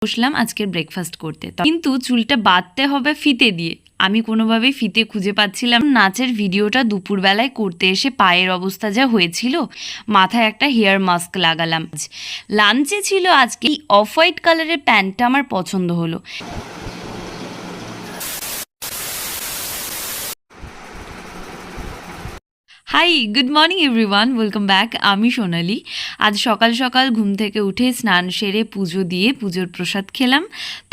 বসলাম আজকের ব্রেকফাস্ট করতে, কিন্তু চুলটা বাঁধতে হবে ফিতে দিয়ে। আমি কোনোভাবেই ফিতে খুঁজে পাচ্ছিলাম। নাচের ভিডিওটা দুপুরবেলায় করতে এসে পায়ের অবস্থা যা হয়েছিল, মাথায় একটা হেয়ার মাস্ক লাগালাম। লাঞ্চে ছিল আজকে এই অফ হোয়াইট কালারের প্যান্টটা আমার পছন্দ হলো। Hi, good morning everyone, welcome back. আমি সোনালি। আজ সকাল সকাল ঘুম থেকে উঠে স্নান সেরে পুজো দিয়ে পুজোর প্রসাদ খেলাম,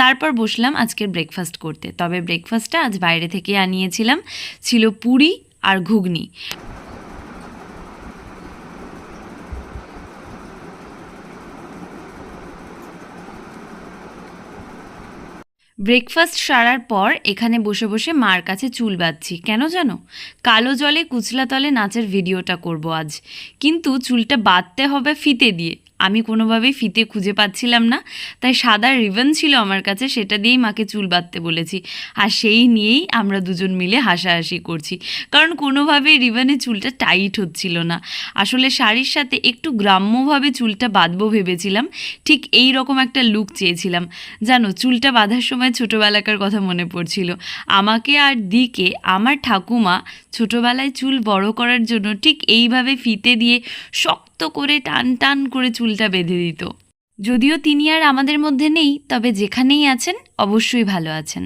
তারপর বসলাম আজকের ব্রেকফাস্ট করতে। তবে ব্রেকফাস্টটা আজ বাইরে থেকে আনিয়েছিলাম, ছিল পুরি আর ঘুগনি। ব্রেকফাস্ট সারার পর এখানে বসে বসে মার কাছে চুল বাঁধছি। কেন জানো? কালো জলে কুচলা তলে নাচের ভিডিওটা করব আজ, কিন্তু চুলটা বাঁধতে হবে ফিতে দিয়ে। আমি কোনোভাবেই ফিতে খুঁজে পাচ্ছিলাম না, তাই সাদা রিবন ছিল আমার কাছে, সেটা দিয়েই মাকে চুল বাঁধতে বলেছি। আর সেই নিয়েই আমরা দুজন মিলে হাসাহাসি করছি, কারণ কোনোভাবেই রিবনে চুলটা টাইট হচ্ছিল না। আসলে শাড়ির সাথে একটু গ্রাম্যভাবে চুলটা বাঁধবো ভেবেছিলাম, ঠিক এই রকম একটা লুক চেয়েছিলাম। জানো, চুলটা বাঁধার সময় ছোটোবেলাকার কথা মনে পড়ছিল। আমাকে আর দিকে আমার ঠাকুমা ছোটোবেলায় চুল বড় করার জন্য ঠিক এইভাবে ফিতে দিয়ে শক্ত করে টান টান করে চুলটা বেঁধে দিত। যদিও তিনি আর আমাদের মধ্যে নেই, তবে যেখানেই আছেন অবশ্যই ভালো আছেন।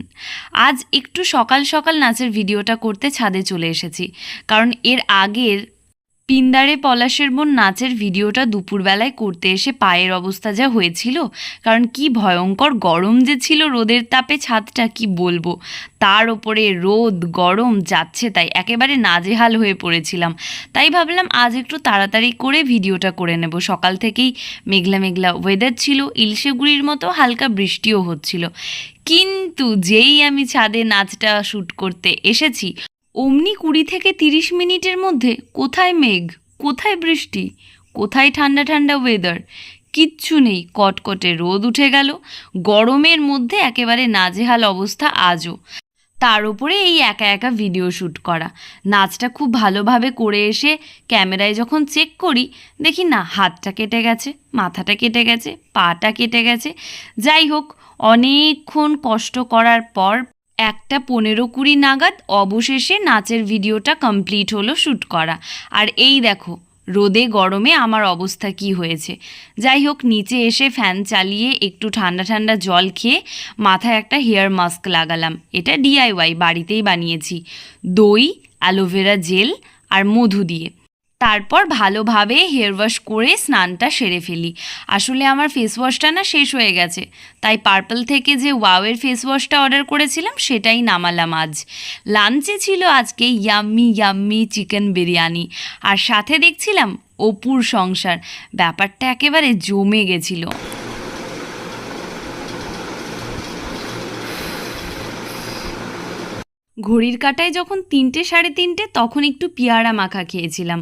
আজ একটু সকাল সকাল নাচের ভিডিওটা করতে ছাদে চলে এসেছি, কারণ এর আগের পিন্দারে পলাশের বোন নাচের ভিডিওটা দুপুরবেলায় করতে এসে পায়ের অবস্থা যা হয়েছিল, কারণ কি ভয়ঙ্কর গরম যে ছিল, রোদের তাপে ছাদটা কি বলবো, তার ওপরে রোদ গরম যাচ্ছে তাই একেবারে নাজেহাল হয়ে পড়েছিলাম। তাই ভাবলাম আজ একটু তাড়াতাড়ি করে ভিডিওটা করে নেব। সকাল থেকেই মেঘলা মেঘলা ওয়েদার ছিল, ইলশে গুঁড়ির মতো হালকা বৃষ্টিও হচ্ছিল। কিন্তু যেই আমি ছাদে নাচটা শ্যুট করতে এসেছি, অমনি 20 থেকে 30 মিনিটের মধ্যে কোথায় মেঘ, কোথায় বৃষ্টি, কোথায় ঠান্ডা ঠান্ডা ওয়েদার, কিচ্ছু নেই। কটকটে রোদ উঠে গেল, গরমের মধ্যে একেবারে নাজেহাল অবস্থা আজও। তার উপরে এই একা একা ভিডিও শ্যুট করা। নাচটা খুব ভালোভাবে করে এসে ক্যামেরায় যখন চেক করি, দেখি না, হাতটা কেটে গেছে, মাথাটা কেটে গেছে, পাটা কেটে গেছে। যাই হোক, অনেকক্ষণ কষ্ট করার পর 1:15-20 নাগাদ অবশেষে নাচের ভিডিওটা কমপ্লিট হলো শ্যুট করা। আর এই দেখো, রোদে গরমে আমার অবস্থা কি হয়েছে। যাই হোক, নিচে এসে ফ্যান চালিয়ে একটু ঠান্ডা ঠান্ডা জল খেয়ে মাথায় একটা হেয়ার মাস্ক লাগালাম। এটা DIY, বাড়িতেই বানিয়েছি, দই, অ্যালোভেরা জেল আর মধু দিয়ে। তারপর ভালোভাবে হেয়ার ওয়াশ করে স্নানটা সেরে ফেলি। আসলে আমার ফেস ওয়াশটা না শেষ হয়ে গেছে, তাই পার্পল থেকে যে ওয়াওয়ের ফেস ওয়াশটা অর্ডার করেছিলাম সেটাই নামালাম আজ। লাঞ্চে ছিল আজকে ইয়াম্মি ইয়াম্মি চিকেন বিরিয়ানি, আর সাথে দেখছিলাম অপুর সংসার। ব্যাপারটা একেবারে জমে গেছিল। ঘড়ির কাঁটায় যখন 3টে সাড়ে 3টে, তখন একটু পেয়ারা মাখা খেয়েছিলাম।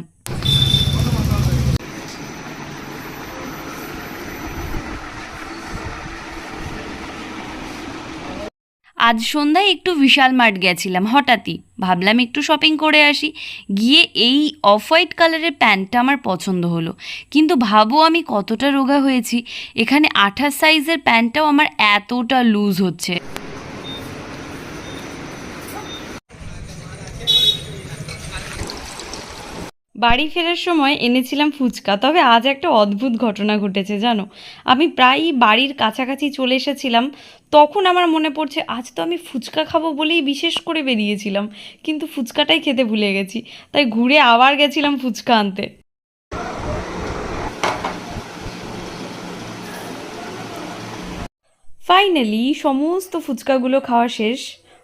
আজ সন্ধ্যায় একটু বিশাল মার্ট গেছিলাম হঠাৎই, ভাবলাম একটু শপিং করে আসি। গিয়ে এই অফ হোয়াইট কালারের প্যান্টটা আমার পছন্দ হলো, কিন্তু ভাবো আমি কতটা রোগা হয়েছি। এখানে 28 সাইজের প্যান্টটাও আমার এতটা লুজ হচ্ছে। বাড়ি ফেরার সময় এনেছিলাম ফুচকা, তবে আজ একটা অদ্ভুত ঘটনা ঘটেছে জানো। আমি প্রায়ই বাড়ির কাছাকাছি চলে এসেছিলাম, তখন আমার মনে পড়ছে আজ তো আমি ফুচকা খাবো বলেই বিশেষ করে বেরিয়েছিলাম, কিন্তু ফুচকাটাই খেতে ভুলে গেছি। তাই ঘুরে আবার গেছিলাম ফুচকা আনতে। ফাইনালি সমস্ত ফুচকাগুলো খাওয়া শেষ।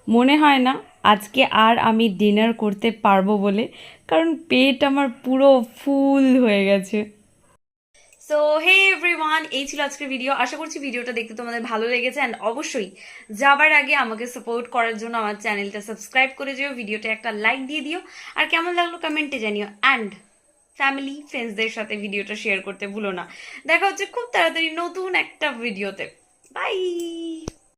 মনে হয় না আজকে আর আমি ডিনার করতে পারবো বলে, কারণ পেট আমার পুরো ফুল হয়ে গেছে। সো হে এভরিওয়ান, এই ছিল আজকের ভিডিও। আশা করছি ভিডিওটা দেখতে তোমাদের ভালো লেগেছে, অ্যান্ড অবশ্যই যাবার আগে আমাকে সাপোর্ট করার জন্য আমার চ্যানেলটা সাবস্ক্রাইব করে যেও, ভিডিওটা একটা লাইক দিয়ে দিও, আর কেমন লাগলো কমেন্টে জানিও, অ্যান্ড ফ্যামিলি ফ্রেন্ডসদের সাথে ভিডিওটা শেয়ার করতে ভুলো না। দেখা হচ্ছে খুব তাড়াতাড়ি নতুন একটা ভিডিওতে। বাই।